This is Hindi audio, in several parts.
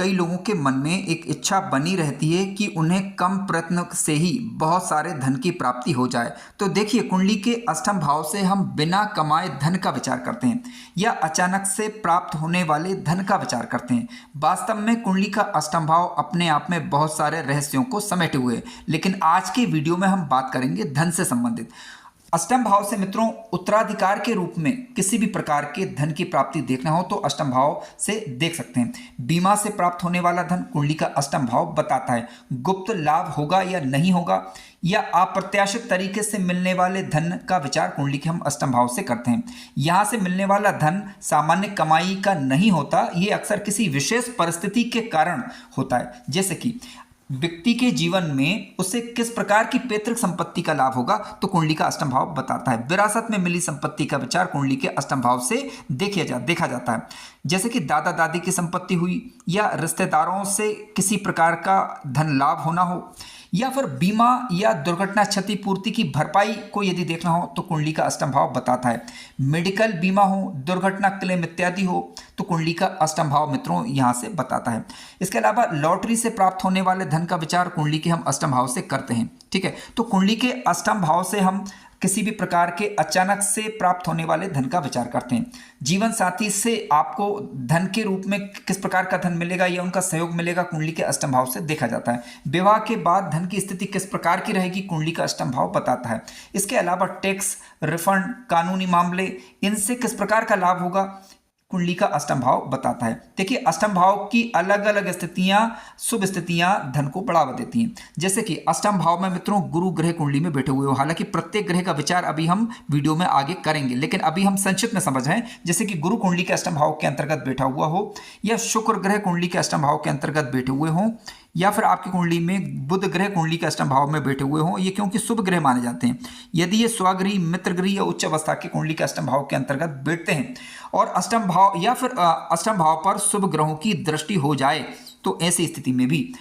कई लोगों के मन में एक इच्छा बनी रहती है कि उन्हें कम प्रयत्न से ही बहुत सारे धन की प्राप्ति हो जाए। तो देखिए, कुंडली के अष्टम भाव से हम बिना कमाए धन का विचार करते हैं या अचानक से प्राप्त होने वाले धन का विचार करते हैं। वास्तव में कुंडली का अष्टम भाव अपने आप में बहुत सारे रहस्यों को समेटे हुए है, लेकिन आज के वीडियो में हम बात करेंगे धन से संबंधित। अष्टम भाव से मित्रों उत्तराधिकार के रूप में किसी भी प्रकार के धन की प्राप्ति देखना हो तो अष्टम भाव से देख सकते हैं। बीमा से प्राप्त होने वाला धन कुंडली का अष्टम भाव बताता है। गुप्त लाभ होगा या नहीं होगा, या अप्रत्याशित तरीके से मिलने वाले धन का विचार कुंडली के हम अष्टम भाव से करते हैं। यहाँ से मिलने वाला धन सामान्य कमाई का नहीं होता, ये अक्सर किसी विशेष परिस्थिति के कारण होता है। जैसे कि व्यक्ति के जीवन में उसे किस प्रकार की पैतृक संपत्ति का लाभ होगा तो कुंडली का अष्टम भाव बताता है। विरासत में मिली संपत्ति का विचार कुंडली के अष्टम भाव से देखा जाता है। जैसे कि दादा दादी की संपत्ति हुई, या रिश्तेदारों से किसी प्रकार का धन लाभ होना हो, या फिर बीमा या दुर्घटना क्षतिपूर्ति की भरपाई को यदि देखना हो तो कुंडली का अष्टम भाव बताता है। मेडिकल बीमा हो, दुर्घटना क्लेम इत्यादि हो तो कुंडली का अष्टम भाव मित्रों यहाँ से बताता है। इसके अलावा लॉटरी से प्राप्त होने वाले धन का विचार कुंडली के हम अष्टम भाव से करते हैं। ठीक है, तो कुंडली के अष्टम भाव से हम किसी भी प्रकार के अचानक से प्राप्त होने वाले धन का विचार करते हैं। जीवन साथी से आपको धन के रूप में किस प्रकार का धन मिलेगा या उनका सहयोग मिलेगा कुंडली के अष्टम भाव से देखा जाता है। विवाह के बाद धन की स्थिति किस प्रकार की रहेगी कुंडली का अष्टम भाव बताता है। इसके अलावा टैक्स रिफंड, कानूनी मामले, इनसे किस प्रकार का लाभ होगा कुंडली का अष्टम भाव बताता है। देखिए, अष्टम भाव की अलग अलग स्थितियां, शुभ स्थितियां धन को बढ़ावा देती हैं। जैसे कि अष्टम भाव में मित्रों गुरु ग्रह कुंडली में बैठे हुए हो। हालांकि प्रत्येक ग्रह का विचार अभी हम वीडियो में आगे करेंगे, लेकिन अभी हम संक्षिप्त में समझ हैं। जैसे कि गुरु कुंडली के अष्टम भाव के अंतर्गत बैठा हुआ हो, या शुक्र ग्रह कुंडली के अष्टम भाव के अंतर्गत बैठे हुए हों, या फिर आपकी कुंडली में बुध ग्रह कुंडली के अष्टम भाव में बैठे हुए हों, ये क्योंकि शुभ ग्रह माने जाते हैं। यदि ये स्वगृही, मित्र गृह या उच्च अवस्था की कुंडली के अष्टम भाव के अंतर्गत बैठते हैं और अष्टम भाव या फिर अष्टम भाव पर शुभ ग्रहों की दृष्टि हो जाए तो ऐसी स्थिति में भी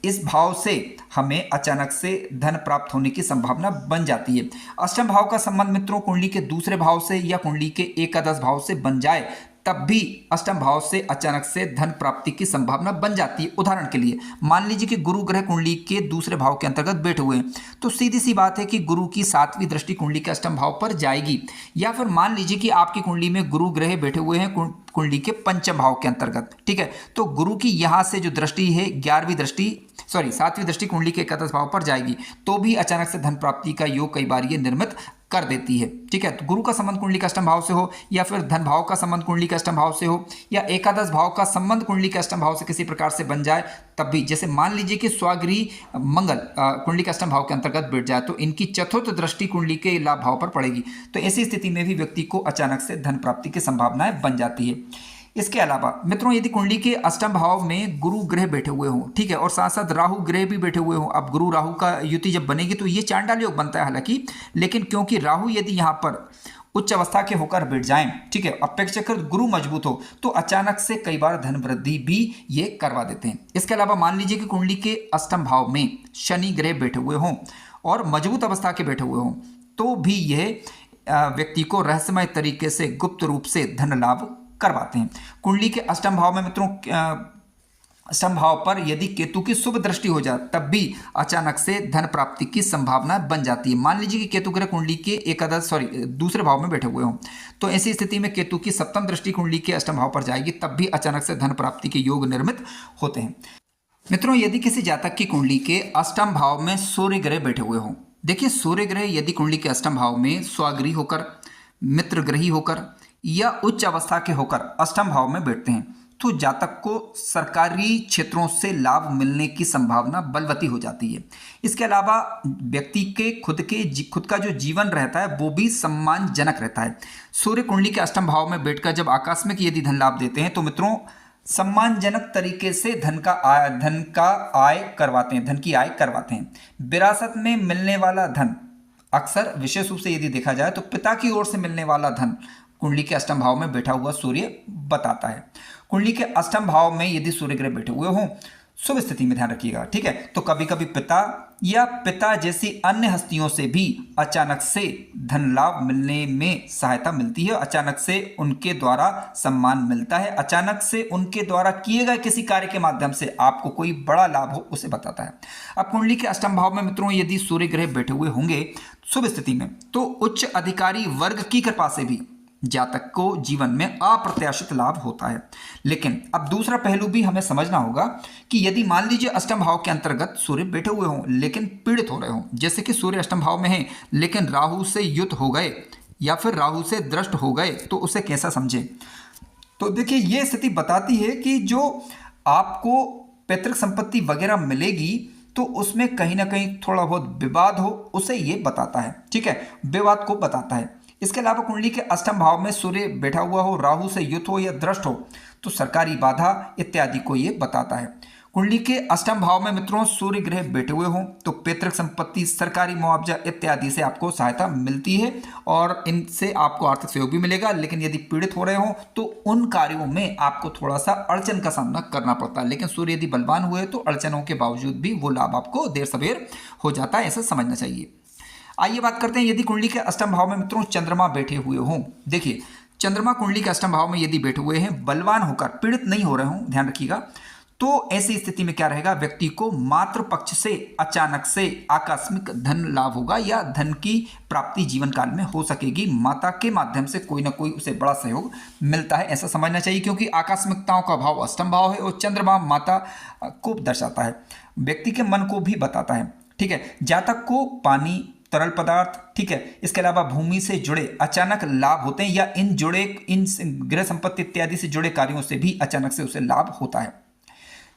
इस भाव से हमें अचानक से धन प्राप्त होने की संभावना बन जाती है। अष्टम भाव का संबंध मित्रों कुंडली के दूसरे भाव से या कुंडली के एकादश भाव से बन जाए तब भी अष्टम भाव से अचानक से धन प्राप्ति की संभावना बन जाती है। उदाहरण के लिए मान लीजिए कि गुरु ग्रह कुंडली के दूसरे भाव के अंतर्गत बैठे हुए हैं, तो सीधी सी बात है कि गुरु की 7वीं दृष्टि कुंडली के अष्टम भाव पर जाएगी। या फिर मान लीजिए कि आपकी कुंडली में गुरु ग्रह बैठे हुए हैं कुंडली के पंचम भाव के अंतर्गत। ठीक है, तो गुरु की यहाँ से जो दृष्टि है 7वीं दृष्टि कुंडली के एकादश भाव पर जाएगी, तो भी अचानक से धन प्राप्ति का योग कई बार ये निर्मित कर देती है। ठीक है, तो गुरु का संबंध कुंडली का अष्टम भाव से हो, या फिर धन भाव का संबंध कुंडली के अष्टम भाव से हो, या एकादश भाव का संबंध कुंडली के अष्टम भाव से किसी प्रकार से बन जाए, तब भी जैसे मान लीजिए कि स्वगृही मंगल कुंडली के अष्टम भाव के अंतर्गत बैठ जाए तो इनकी चतुर्थ दृष्टि कुंडली के लाभ भाव पर पड़ेगी। तो ऐसी स्थिति में भी व्यक्ति को अचानक से धन प्राप्ति की संभावनाएं बन जाती है। इसके अलावा मित्रों यदि कुंडली के अष्टम भाव में गुरु ग्रह बैठे हुए हों, ठीक है, और साथ साथ राहु ग्रह भी बैठे हुए हों, अब गुरु राहु का युति जब बनेगी तो ये चांडाल योग बनता है हालांकि, लेकिन क्योंकि राहु यदि यहाँ पर उच्च अवस्था के होकर बैठ जाएं, ठीक है, अपेक्षाकृत गुरु मजबूत हो तो अचानक से कई बार धन वृद्धि भी ये करवा देते हैं। इसके अलावा मान लीजिए कि कुंडली के अष्टम भाव में शनि ग्रह बैठे हुए हों और मजबूत अवस्था के बैठे हुए हों, तो भी यह व्यक्ति को रहस्यमय तरीके से गुप्त रूप से धन लाभ करवाते हैं। कुंडली के अष्टम भाव में मित्रों अष्टम भाव पर यदि केतु की शुभ दृष्टि हो जाए तब भी अचानक से धन प्राप्ति की संभावना बन जाती है। मान लीजिए कि केतु ग्रह कुंडली के दूसरे भाव में बैठे हुए हों, तो ऐसी स्थिति में केतु की सप्तम दृष्टि कुंडली के अष्टम भाव पर जाएगी, तब भी अचानक से धन प्राप्ति के योग निर्मित होते हैं। मित्रों यदि किसी जातक की कुंडली के अष्टम भाव में सूर्य ग्रह बैठे हुए हों, देखिए सूर्य ग्रह यदि कुंडली के अष्टम भाव में स्वगृही होकर, मित्र ग्रही होकर या उच्च अवस्था के होकर अष्टम भाव में बैठते हैं तो जातक को सरकारी क्षेत्रों से लाभ मिलने की संभावना बलवती हो जाती है। इसके अलावा व्यक्ति के खुद का जो जीवन रहता है वो भी सम्मानजनक रहता है। सूर्य कुंडली के अष्टम भाव में बैठकर जब आकस्मिक यदि धन लाभ देते हैं तो मित्रों सम्मानजनक तरीके से धन की आय करवाते हैं। विरासत में मिलने वाला धन अक्सर विशेष रूप से यदि देखा जाए तो पिता की ओर से मिलने वाला धन कुंडली के अष्टम भाव में बैठा हुआ सूर्य बताता है। कुंडली के अष्टम भाव में यदि सूर्य ग्रह बैठे हुए हों शुभ स्थिति में ध्यान रखिएगा, ठीक है। तो कभी कभी पिता या पिता जैसी अन्य हस्तियों से भी अचानक से धन लाभ मिलने में सहायता मिलती है, अचानक से उनके द्वारा सम्मान मिलता है, अचानक से उनके द्वारा किए गए किसी कार्य के माध्यम से आपको कोई बड़ा लाभ हो उसे बताता है। अब कुंडली के अष्टम भाव में मित्रों यदि सूर्य ग्रह बैठे हुए होंगे शुभ स्थिति में तो उच्च अधिकारी वर्ग की कृपा से भी जातक को जीवन में अप्रत्याशित लाभ होता है। लेकिन अब दूसरा पहलू भी हमें समझना होगा कि यदि मान लीजिए अष्टम भाव के अंतर्गत सूर्य बैठे हुए हों लेकिन पीड़ित हो रहे हों, जैसे कि सूर्य अष्टम भाव में है लेकिन राहु से युत हो गए या फिर राहु से दृष्ट हो गए, तो उसे कैसा समझें। तो देखिए ये स्थिति बताती है कि जो आपको पैतृक संपत्ति वगैरह मिलेगी तो उसमें कहीं ना कहीं थोड़ा बहुत विवाद हो, उसे ये बताता है, ठीक है, विवाद को बताता है। इसके अलावा कुंडली के अष्टम भाव में सूर्य बैठा हुआ हो, राहु से युत हो या दृष्ट हो तो सरकारी बाधा इत्यादि को ये बताता है। कुंडली के अष्टम भाव में मित्रों सूर्य ग्रह बैठे हुए हों तो पैतृक संपत्ति, सरकारी मुआवजा इत्यादि से आपको सहायता मिलती है और इनसे आपको आर्थिक सहयोग भी मिलेगा। लेकिन यदि पीड़ित हो रहे हो तो उन कार्यों में आपको थोड़ा सा अड़चन का सामना करना पड़ता है। लेकिन सूर्य यदि बलवान हुए तो अड़चनों के बावजूद भी वो लाभ आपको देर सवेर हो जाता है, ऐसा समझना चाहिए। आइए बात करते हैं यदि कुंडली के अष्टम भाव में मित्रों चंद्रमा बैठे हुए हों। देखिए चंद्रमा कुंडली के अष्टम भाव में यदि बैठे हुए हैं, बलवान होकर पीड़ित नहीं हो रहे हों, ध्यान रखिएगा, तो ऐसी स्थिति में क्या रहेगा, व्यक्ति को मातृ पक्ष से अचानक से आकस्मिक धन लाभ होगा या धन की प्राप्ति जीवन काल में हो सकेगी। माता के माध्यम से कोई ना कोई उसे बड़ा सहयोग मिलता है, ऐसा समझना चाहिए, क्योंकि आकस्मिकताओं का भाव अष्टम भाव है और चंद्रमा माता को दर्शाता है, व्यक्ति के मन को भी बताता है, ठीक है। जातक को पानी, तरल पदार्थ, ठीक है, इसके अलावा भूमि से जुड़े अचानक लाभ होते हैं या इन गृह संपत्ति इत्यादि से जुड़े कार्यों से भी अचानक से उसे लाभ होता है।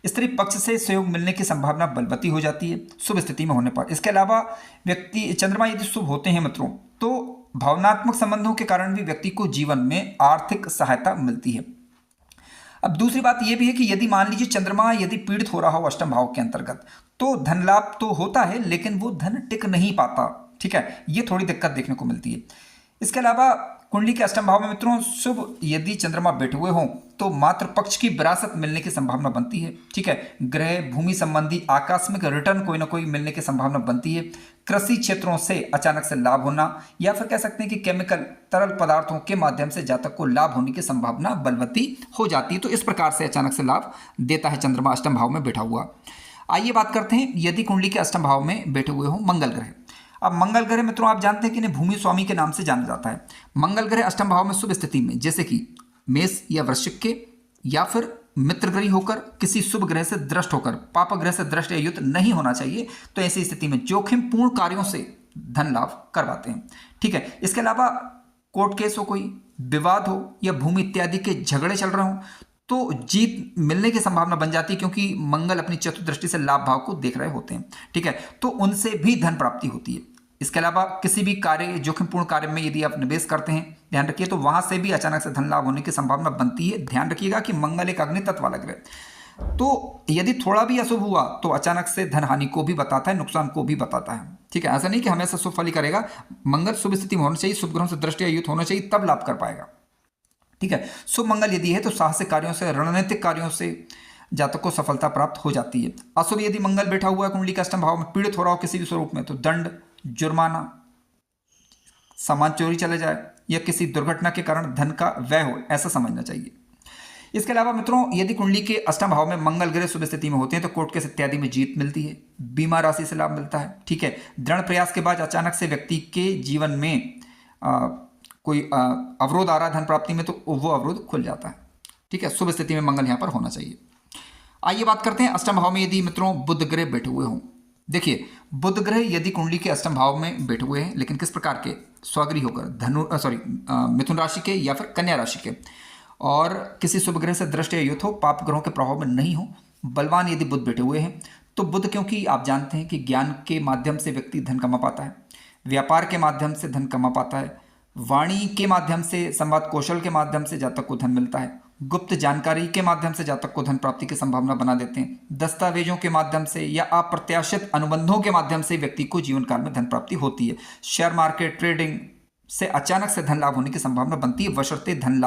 स्त्री पक्ष से सहयोग मिलने की संभावना बलवती हो जाती है शुभ स्थिति में होने पर। इसके अलावा व्यक्ति चंद्रमा यदि शुभ होते हैं मित्रों तो भावनात्मक संबंधों के कारण भी व्यक्ति को जीवन में आर्थिक सहायता मिलती है। अब दूसरी बात यह भी है कि यदि मान लीजिए चंद्रमा यदि पीड़ित हो रहा हो अष्टम भाव के अंतर्गत तो धन लाभ तो होता है लेकिन वो धन टिक नहीं पाता, ठीक है, ये थोड़ी दिक्कत देखने को मिलती है। इसके अलावा कुंडली के अष्टम भाव में मित्रों शुभ यदि चंद्रमा बैठे हुए हों तो मातृ पक्ष की विरासत मिलने की संभावना बनती है, ठीक है, गृह भूमि संबंधी आकस्मिक रिटर्न कोई ना कोई मिलने की संभावना बनती है। कृषि क्षेत्रों से अचानक से लाभ होना या फिर कह सकते हैं कि केमिकल तरल पदार्थों के माध्यम से जातक को लाभ होने की संभावना बलवती हो जाती है। तो इस प्रकार से अचानक से लाभ देता है चंद्रमा अष्टम भाव में बैठा हुआ। आइए बात करते हैं यदि कुंडली के अष्टम भाव में बैठे हुए हों मंगल ग्रह। अब मंगल ग्रह मित्रों आप जानते हैं कि इन्हें भूमि स्वामी के नाम से जाना जाता है। मंगल ग्रह अष्टम भाव में शुभ स्थिति में जैसे कि मेष या वृश्चिक के या फिर मित्र ग्रही होकर किसी शुभ ग्रह से दृष्ट होकर पाप ग्रह से दृष्ट या युत नहीं होना चाहिए, तो ऐसी स्थिति में जोखिम पूर्ण कार्यों से धन लाभ करवाते हैं, ठीक है। इसके अलावा कोर्ट केस हो, कोई विवाद हो या भूमि इत्यादि के झगड़े चल रहे हों तो जीत मिलने की संभावना बन जाती है, क्योंकि मंगल अपनी चतुर्दृष्टि से लाभ भाव को देख रहे होते हैं, ठीक है, तो उनसे भी धन प्राप्ति होती है। इसके अलावा किसी भी कार्य जोखिमपूर्ण कार्य में यदि आप निवेश करते हैं, ध्यान रखिए, तो वहां से भी अचानक से धन लाभ होने की संभावना बनती है। ध्यान रखिएगा कि मंगल एक अग्नि तत्व वाला ग्रह, तो यदि थोड़ा भी अशुभ हुआ तो अचानक से धन हानि को भी बताता है, नुकसान को भी बताता है, ठीक है। ऐसा नहीं कि हमेशा शुभ फल ही करेगा, मंगल शुभ स्थिति में होना चाहिए, शुभ ग्रहों से दृष्टि या युत होना चाहिए, तब लाभ कर पाएगा, ठीक है। शुभ मंगल यदि है तो साहसिक कार्यों से, रणनीतिक कार्यों से जातक को सफलता प्राप्त हो जाती है। अशुभ यदि मंगल बैठा हुआ है कुंडली के अष्टम भाव में, पीड़ित हो रहा हो किसी भी स्वरूप में, तो दंड, जुर्माना, सामान चोरी चले जाए या किसी दुर्घटना के कारण धन का व्यय हो, ऐसा समझना चाहिए। इसके अलावा मित्रों यदि कुंडली के अष्टम भाव में मंगल ग्रह शुभ स्थिति में होते हैं तो कोर्ट केस इत्यादि में जीत मिलती है, बीमा राशि से लाभ मिलता है, ठीक है। दृढ़ प्रयास के बाद अचानक से व्यक्ति के जीवन में कोई अवरोध आ रहा है धन प्राप्ति में तो वो अवरोध खुल जाता है, ठीक है। शुभ स्थिति में मंगल यहाँ पर होना चाहिए। आइए बात करते हैं अष्टम भाव में यदि मित्रों बुध ग्रह बैठे हुए हों। देखिए बुध ग्रह यदि कुंडली के अष्टम भाव में बैठे हुए हैं, लेकिन किस प्रकार के, स्वगृही होकर मिथुन राशि के या फिर कन्या राशि के, और किसी शुभ ग्रह से दृष्टि या युत हो, पाप ग्रहों के प्रभाव में नहीं हो, बलवान यदि बुध बैठे हुए हैं तो बुध, क्योंकि आप जानते हैं कि ज्ञान के माध्यम से व्यक्ति धन कमा पाता है, व्यापार के माध्यम से धन कमा पाता है, वाणी के माध्यम से, संवाद कौशल के माध्यम से जातक को धन मिलता है, गुप्त जानकारी के माध्यम से जातक को धन प्राप्ति की संभावना बना देते हैं, दस्तावेजों के माध्यम से या अप्रत्याशित अनुबंधों के माध्यम से व्यक्ति को जीवन काल में धन प्राप्ति होती है। शेयर मार्केट, ट्रेडिंग से अचानक से धन लाभ होने की संभावना बनती है, बशर्ते धन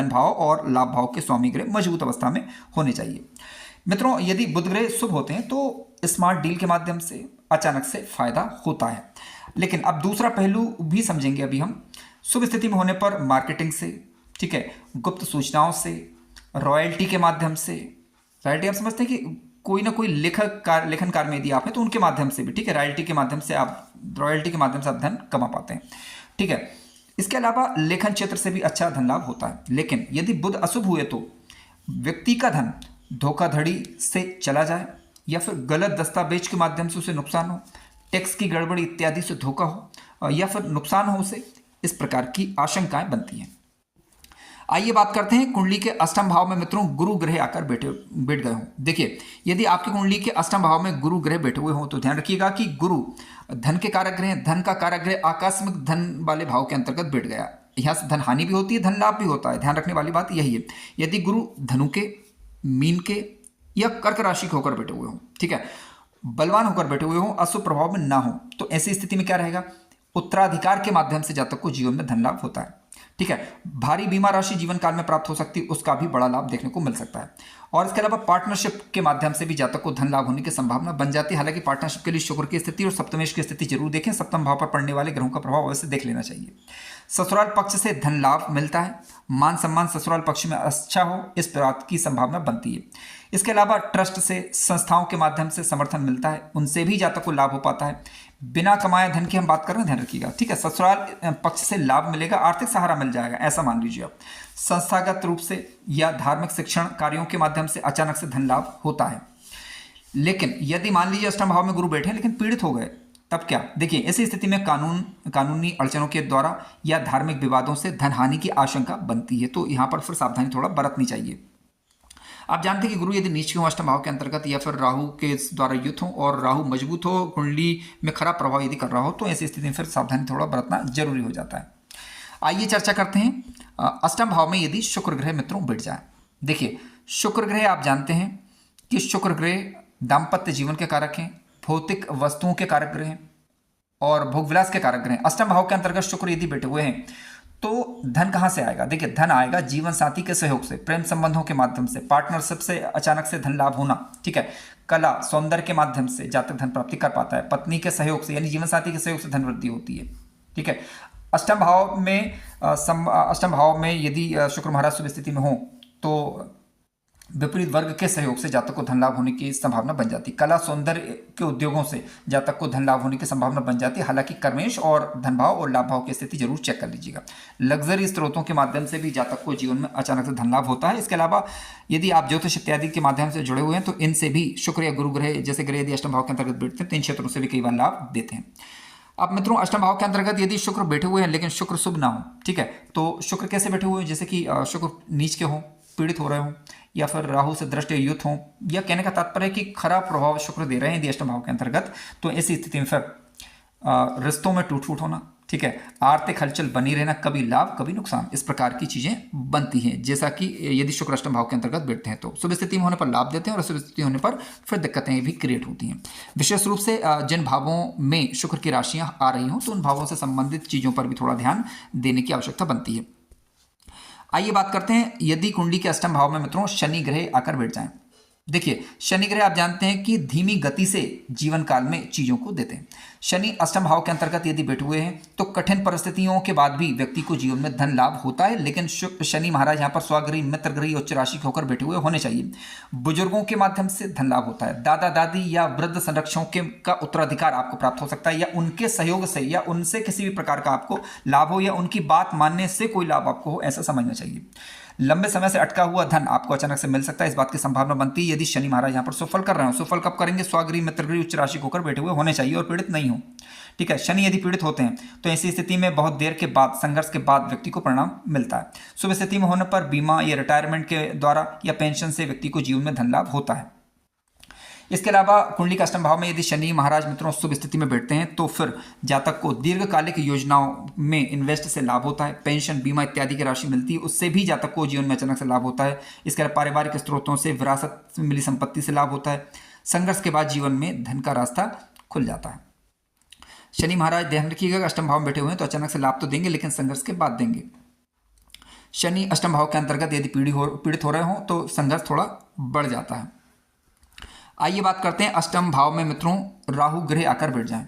भाव और लाभ भाव के स्वामी ग्रह मजबूत अवस्था में होने चाहिए। मित्रों, यदि बुध ग्रह शुभ होते हैं तो स्मार्ट डील के माध्यम से अचानक से फायदा होता है। लेकिन अब दूसरा पहलू भी समझेंगे अभी हम। शुभ स्थिति में होने पर मार्केटिंग से, ठीक है, गुप्त सूचनाओं से, रॉयल्टी के माध्यम से, रॉयल्टी आप समझते हैं कि कोई ना कोई लेखनकार में यदि आप हैं तो उनके माध्यम से भी, ठीक है, रॉयल्टी के माध्यम से आप धन कमा पाते हैं, ठीक है। इसके अलावा लेखन क्षेत्र से भी अच्छा धन लाभ होता है। लेकिन यदि बुध अशुभ हुए तो व्यक्ति का धन धोखाधड़ी से चला जाए या फिर गलत दस्तावेज के माध्यम से उसे नुकसान हो, टैक्स की गड़बड़ी इत्यादि से धोखा हो या फिर नुकसान हो उसे, इस प्रकार की आशंकाएं बनती हैं। आइए बात करते हैं कुंडली के अष्टम भाव में मित्रों गुरु ग्रह आकर बैठ गए हों। देखिए, यदि आपकी कुंडली के अष्टम भाव में गुरु ग्रह बैठे हुए हों तो ध्यान रखिएगा कि गुरु धन के कारक ग्रह, धन का कारक ग्रह आकस्मिक धन वाले भाव के अंतर्गत बैठ गया। यहाँ से धन हानि भी होती है, धन लाभ भी होता है। ध्यान रखने वाली बात यही है। यदि गुरु धनु के, मीन के या कर्क राशि के होकर बैठे हुए हों, ठीक है, बलवान होकर बैठे हुए हों, अशुभ प्रभाव में ना हो, तो ऐसी स्थिति में क्या रहेगा? उत्तराधिकार के माध्यम से जातक को जीवन में धन लाभ होता है, ठीक है। भारी बीमा राशि जीवन काल में प्राप्त हो सकती है, उसका भी बड़ा लाभ देखने को मिल सकता है। और इसके अलावा पार्टनरशिप के माध्यम से भी जातक को धन लाभ होने की संभावना बन जाती है। हालांकि पार्टनरशिप के लिए शुक्र की स्थिति और सप्तमेश की स्थिति जरूर देखें। सप्तम भाव पर पड़ने वाले ग्रहों का प्रभाव अवश्य देख लेना चाहिए। ससुराल पक्ष से धन लाभ मिलता है, मान सम्मान ससुराल पक्ष में अच्छा हो, इस बात की संभावना बनती है। इसके अलावा ट्रस्ट से, संस्थाओं के माध्यम से समर्थन मिलता है, उनसे भी जातक को लाभ हो पाता है। बिना कमाए धन की हम बात कर रहे हैं, ध्यान रखिएगा, ठीक है। ससुराल पक्ष से लाभ मिलेगा, आर्थिक सहारा मिल जाएगा, ऐसा मान लीजिए आप। संस्थागत रूप से या धार्मिक शिक्षण कार्यों के माध्यम से अचानक से धन लाभ होता है। लेकिन यदि मान लीजिए अष्टम भाव में गुरु बैठे हैं लेकिन पीड़ित हो गए, तब क्या? देखिए, ऐसी स्थिति में कानूनी अड़चनों के द्वारा या धार्मिक विवादों से धन हानि की आशंका बनती है। तो यहाँ पर फिर सावधानी थोड़ा बरतनी चाहिए। आप जानते हैं कि गुरु यदि नीच के हो अष्टम भाव के अंतर्गत या फिर राहु के द्वारा युक्त हो और राहु मजबूत हो, कुंडली में खराब प्रभाव यदि कर रहा हो, तो ऐसी स्थिति में फिर सावधानी थोड़ा बरतना जरूरी हो जाता है। आइए चर्चा करते हैं अष्टम भाव में यदि शुक्र ग्रह मित्रों बैठ जाए। देखिए, शुक्र ग्रह आप जानते हैं कि शुक्र ग्रह दाम्पत्य जीवन के कारक हैं, भौतिक वस्तुओं के कारक ग्रह हैं और भोग विलास के कारक ग्रह हैं। अष्टम भाव के अंतर्गत शुक्र यदि बैठे हुए हैं तो धन कहाँ से आएगा? देखिए, धन आएगा जीवन साथी के सहयोग से, प्रेम संबंधों के माध्यम से, पार्टनरशिप से अचानक से धन लाभ होना, ठीक है। कला सौंदर्य के माध्यम से जातक धन प्राप्ति कर पाता है। पत्नी के सहयोग से यानी जीवन साथी के सहयोग से धन वृद्धि होती है, ठीक है। अष्टम भाव में यदि शुक्र महाराज शुभ स्थिति में हो तो विपरीत वर्ग के सहयोग से जातक को धन लाभ होने की संभावना बन जाती है। कला सौंदर्य के उद्योगों से जातक को धन लाभ होने की संभावना बन जाती है। हालांकि कर्मेश और धन भाव और लाभ भाव की स्थिति जरूर चेक कर लीजिएगा। लग्जरी स्रोतों के माध्यम से भी जातक को जीवन में अचानक से धन लाभ होता है। इसके अलावा यदि आप ज्योतिष इत्यादि के माध्यम से जुड़े हुए हैं तो इनसे भी शुक्र या गुरु ग्रह जैसे ग्रह यदि अष्टम भाव के अंतर्गत बैठते हैं तो इन क्षेत्रों से भी कई बार लाभ देते हैं। अब मित्रों, अष्टम भाव के अंतर्गत यदि शुक्र बैठे हुए हैं लेकिन शुक्र शुभ ना हो, ठीक है, तो शुक्र कैसे बैठे हुए हैं? जैसे कि शुक्र नीच के हों, पीड़ित हो रहे हों या फिर राहु से दृष्टि युक्त हों, या कहने का तात्पर्य है कि खराब प्रभाव शुक्र दे रहे हैं यदि अष्टम भाव के अंतर्गत, तो ऐसी स्थिति में फिर रिश्तों में टूट फूट होना, ठीक है, आर्थिक हलचल बनी रहना, कभी लाभ कभी नुकसान, इस प्रकार की चीजें बनती हैं। जैसा कि यदि शुक्र अष्टम भाव के अंतर्गत बैठते हैं तो शुभ स्थिति में होने पर लाभ देते हैं और अशुभ स्थिति होने पर फिर दिक्कतें भी क्रिएट होती हैं। विशेष रूप से जिन भावों में शुक्र की राशियां आ रही हों तो उन भावों से संबंधित चीजों पर भी थोड़ा ध्यान देने की आवश्यकता बनती है। आइए बात करते हैं यदि कुंडली के अष्टम भाव में मित्रों शनि ग्रह आकर बैठ जाएं। देखिए, शनि ग्रह आप जानते हैं कि धीमी गति से जीवन काल में चीजों को देते हैं। शनि अष्टम भाव के अंतर्गत यदि बैठे हुए हैं तो कठिन परिस्थितियों के बाद भी व्यक्ति को जीवन में धन लाभ होता है। लेकिन शनि महाराज यहाँ पर स्वगृही, मित्र गृही, उच्च राशि के होकर बैठे हुए होने चाहिए। बुजुर्गों के माध्यम से धन लाभ होता है। दादा दादी या वृद्ध संरक्षकों का उत्तराधिकार आपको प्राप्त हो सकता है, या उनके सहयोग से या उनसे किसी भी प्रकार का आपको लाभ हो, या उनकी बात मानने से कोई लाभ आपको हो, ऐसा समझना चाहिए। लंबे समय से अटका हुआ धन आपको अचानक से मिल सकता है, इस बात की संभावना बनती है यदि शनि महाराज यहाँ पर सुफल कर रहे हो। सुफल कब करेंगे? स्वगृही, मित्रगृही, उच्च राशि होकर बैठे हुए होने चाहिए और पीड़ित नहीं हो, ठीक है। शनि यदि पीड़ित होते हैं तो ऐसी स्थिति में बहुत देर के बाद, संघर्ष के बाद व्यक्ति को परिणाम मिलता है। शुभ स्थिति में होने पर बीमा या रिटायरमेंट के द्वारा या पेंशन से व्यक्ति को जीवन में धन लाभ होता है। इसके अलावा कुंडली का अष्टम भाव में यदि शनि महाराज मित्रों शुभ स्थिति में बैठते हैं तो फिर जातक को दीर्घकालिक योजनाओं में इन्वेस्ट से लाभ होता है। पेंशन, बीमा इत्यादि की राशि मिलती है, उससे भी जातक को जीवन में अचानक से लाभ होता है। इसके अलावा पारिवारिक स्रोतों से, विरासत में मिली संपत्ति से लाभ होता है। संघर्ष के बाद जीवन में धन का रास्ता खुल जाता है। शनि महाराज ध्यान रखिएगा, अष्टम भाव में बैठे हुए हैं तो अचानक से लाभ तो देंगे लेकिन संघर्ष के बाद देंगे। शनि अष्टम भाव के अंतर्गत यदि पीड़ित हो रहे हों तो संघर्ष थोड़ा बढ़ जाता है। आइए बात करते हैं अष्टम भाव में मित्रों राहु ग्रह आकर बैठ जाएं।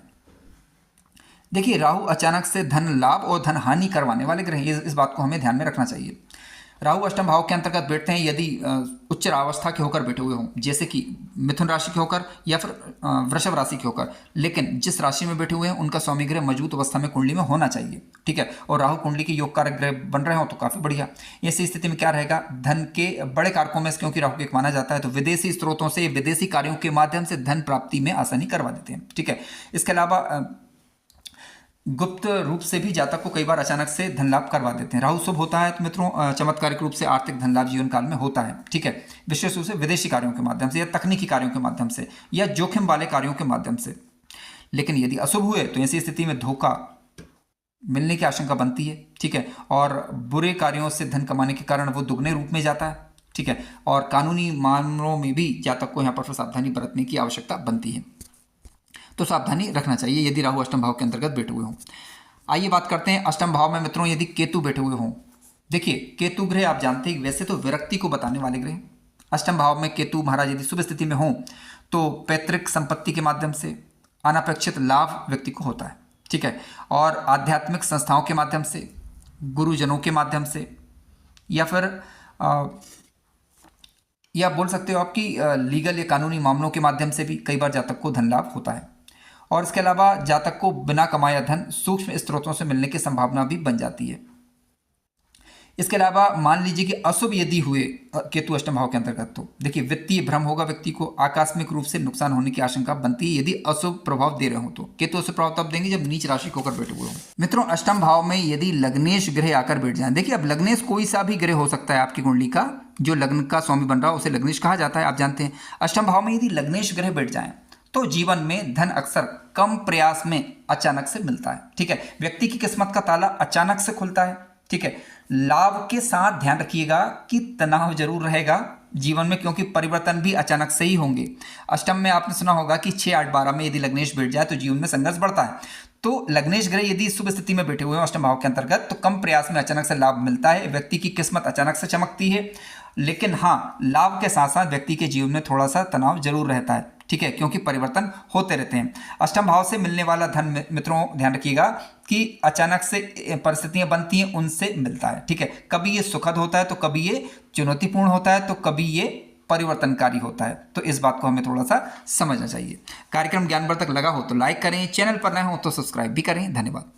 देखिए राहु अचानक से धन लाभ और धन हानि करवाने वाले ग्रह हैं, इस बात को हमें ध्यान में रखना चाहिए। राहु अष्टम भाव के अंतर्गत बैठते हैं यदि उच्च अवस्था के होकर बैठे हुए हों, जैसे कि मिथुन राशि के होकर या फिर वृषभ राशि के होकर, लेकिन जिस राशि में बैठे हुए हैं उनका स्वामी ग्रह मजबूत अवस्था में कुंडली में होना चाहिए, ठीक है। और राहु कुंडली के योग कारक ग्रह बन रहे हो तो काफी बढ़िया। ऐसी स्थिति में क्या रहेगा, धन के बड़े कारकों में क्योंकि राहु के माना जाता है तो विदेशी स्रोतों से विदेशी कार्यों के माध्यम से धन प्राप्ति में आसानी करवा देते हैं, ठीक है। इसके अलावा गुप्त रूप से भी जातक को कई बार अचानक से धन लाभ करवा देते हैं। राहु शुभ होता है तो मित्रों चमत्कारिक रूप से आर्थिक धन लाभ जीवन काल में होता है, ठीक है। विशेष रूप से विदेशी कार्यों के माध्यम से या तकनीकी कार्यों के माध्यम से या जोखिम वाले कार्यों के माध्यम से। लेकिन यदि अशुभ हुए तो ऐसी स्थिति में धोखा मिलने की आशंका बनती है, ठीक है। और बुरे कार्यों से धन कमाने के कारण वो दुगने रूप में जाता है, ठीक है। और कानूनी मामलों में भी जातक को यहाँ पर सावधानी बरतने की आवश्यकता बनती है, तो सावधानी रखना चाहिए यदि राहु अष्टम भाव के अंतर्गत बैठे हुए हों। आइए बात करते हैं अष्टम भाव में मित्रों यदि केतु बैठे हुए हों। देखिए केतु ग्रह आप जानते हैं वैसे तो विरक्ति को बताने वाले ग्रह। अष्टम भाव में केतु महाराज यदि शुभ स्थिति में हों तो पैतृक संपत्ति के माध्यम से अनपेक्षित लाभ व्यक्ति को होता है, ठीक है। और आध्यात्मिक संस्थाओं के माध्यम से, गुरुजनों के माध्यम से, या फिर या बोल सकते हो आपकी लीगल या कानूनी मामलों के माध्यम से भी कई बार जातक को धन लाभ होता है। और इसके अलावा जातक को बिना कमाया धन सूक्ष्म स्रोतों से मिलने की संभावना भी बन जाती है। इसके अलावा मान लीजिए कि अशुभ यदि हुए केतु अष्टम भाव के अंतर्गत तो देखिए वित्तीय भ्रम होगा, व्यक्ति को आकस्मिक रूप से नुकसान होने की आशंका बनती है यदि अशुभ प्रभाव दे रहे हो तो। केतु अशुभ प्रभाव तब देंगे जब नीच राशि होकर बैठे हुए हों। मित्रों अष्टम भाव में यदि लग्नेश ग्रह आकर बैठ जाए, देखिए अब लग्नेश कोई सा भी ग्रह हो सकता है आपकी कुंडली का, जो लग्न का स्वामी बन रहा है उसे लग्नेश कहा जाता है, आप जानते हैं। अष्टम भाव में यदि लग्नेश ग्रह बैठ जाए तो जीवन में धन अक्सर कम प्रयास में अचानक से मिलता है, ठीक है। व्यक्ति की किस्मत का ताला अचानक से खुलता है, ठीक है। लाभ के साथ ध्यान रखिएगा कि तनाव जरूर रहेगा जीवन में, क्योंकि परिवर्तन भी अचानक से ही होंगे। अष्टम में आपने सुना होगा कि 6, 8, 12 में यदि लग्नेश बैठ जाए तो जीवन में संघर्ष बढ़ता है। तो लग्नेश ग्रह यदि शुभ स्थिति में बैठे हुए हैं अष्टम भाव के अंतर्गत तो कम प्रयास में अचानक से लाभ मिलता है, व्यक्ति की किस्मत अचानक से चमकती है। लेकिन हाँ, लाभ के साथ साथ व्यक्ति के जीवन में थोड़ा सा तनाव जरूर रहता है, ठीक है, क्योंकि परिवर्तन होते रहते हैं। अष्टम भाव से मिलने वाला धन मित्रों ध्यान रखिएगा कि अचानक से परिस्थितियां बनती हैं उनसे मिलता है, ठीक है। कभी ये सुखद होता है तो कभी ये चुनौतीपूर्ण होता है तो कभी ये परिवर्तनकारी होता है, तो इस बात को हमें थोड़ा सा समझना चाहिए। कार्यक्रम ज्ञानवर्धक लगा हो तो लाइक करें, चैनल पर नए हो तो सब्सक्राइब भी करें। धन्यवाद।